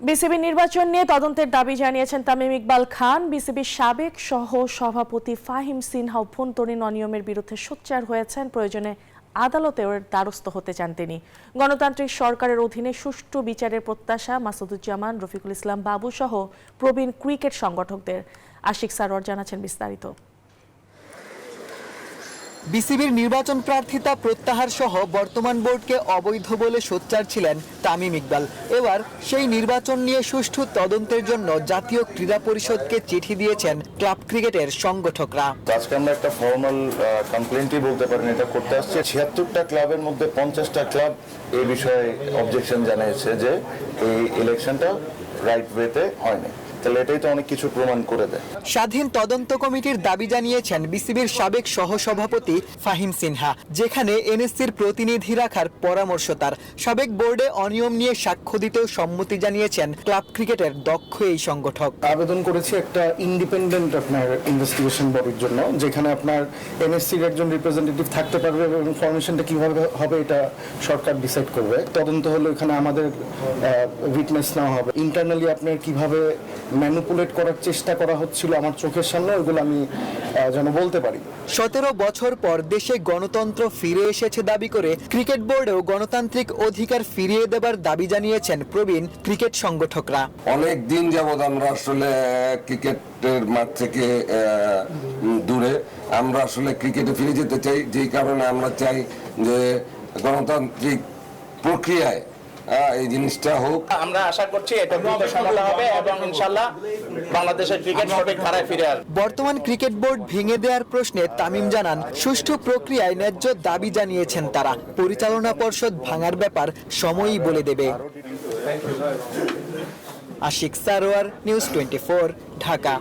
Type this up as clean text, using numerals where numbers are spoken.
BCB নির্বাচন নিয়ে তদন্তের দাবি জানিয়েছেন তামিম ইকবাল খান। বিসিবির সাবেক সহ সভাপতি ফাহিম সিনহা অভ্যন্তরীণ অনিয়মের বিরুদ্ধে সোচ্চার হয়েছেন। প্রয়োজনে আদালতের দ্বারস্থ হতে চান তিনি। গণতান্ত্রিক সরকারের অধীনে সুষ্ঠু বিচারের প্রত্যাশা মাসুদুজ্জামান, রফিকুল ইসলাম বাবু সহ প্রবীণ ক্রিকেট সংগঠকদের। আশিক সারোয়ার জানাচ্ছেন বিস্তারিত। বিসিবির নির্বাচন প্রার্থিতা প্রত্যাহার সহ বর্তমান বোর্ডকে অবৈধ বলে সোচ্চার ছিলেন তামিম ইকবাল। এবার সেই নির্বাচন নিয়ে সুষ্ঠু তদন্তের জন্য জাতীয় ক্রীড়া পরিষদকে চিঠি দিয়েছেন ক্লাব ক্রিকেটের সংগঠকরা। আজকে আমরা একটা ফর্মাল কমপ্লেন্টই বলতে পারেন এটা করতে আসছে। ৭৬টা ক্লাবের মধ্যে ৫০টা ক্লাব এই বিষয়ে অবজেকশন জানিয়েছে যে এই ইলেকশনটা রাইট ওয়েতে হয়নি। তাহলে এটাই তো অনেক কিছু প্রমাণ করে দেয়। স্বাধীন তদন্ত কমিটির দাবি জানিয়েছেন বিসিবির সাবেক সহসভাপতি ফাহিম সিনহা, যেখানে এনএসসির প্রতিনিধি রাখার পরামর্শ তার। সাবেক বোর্ডে অনিয়ম নিয়ে সাক্ষ্য দিতেও সম্মতি জানিয়েছেন ক্লাব ক্রিকেটের দক্ষ এই সংগঠক। আবেদন করেছি একটা ইন্ডিপেন্ডেন্ট আপনার ইনভেস্টিগেশন বডির জন্য, যেখানে আপনার এনএসসির একজন রিপ্রেজেন্টেটিভ থাকতে পারবে এবং ইনফরমেশনটা কিভাবে হবে এটা সরকার ডিসাইড করবে। তদন্ত হলো এখানে আমাদের উইটনেস নেওয়া হবে। ইন্টারনালি আপনার কিভাবে ম্যানিপুলেট করার চেষ্টা করা হচ্ছিল আমার চোখের সামনে, ওইগুলো আমি যেন বলতে পারি। ১৭ বছর পর দেশে গণতন্ত্র ফিরে এসেছে দাবি করে ক্রিকেট বোর্ডেও গণতান্ত্রিক অধিকার ফিরিয়ে দেবার দাবি জানিয়েছেন প্রবীণ ক্রিকেট সংগঠকরা। অনেক দিন যাবৎ আমরা আসলে ক্রিকেটের মাঠ থেকে দূরে, আমরা আসলে ক্রিকেটে ফিরে যেতে চাই। যেই কারণে আমরা চাই যে গণতান্ত্রিক প্রক্রিয়ায় এই জিনিসটা হোক। আমরা আশা করছি এটা দ্রুত সমাধান হবে এবং ইনশাআল্লাহ বাংলাদেশের ক্রিকেট সঠিক ধারায় ফিরে আসবে। বর্তমান ক্রিকেট বোর্ড ভেঙে দেওয়ার প্রশ্নে তামিম জানান, সুষ্ঠু প্রক্রিয়ায় ন্যায্য দাবি জানিয়েছেন তারা। পরিচালনা পর্ষদ ভাঙার ব্যাপার সময়ই বলে দেবে। আশিক সারোয়ার, নিউজ 24, ঢাকা।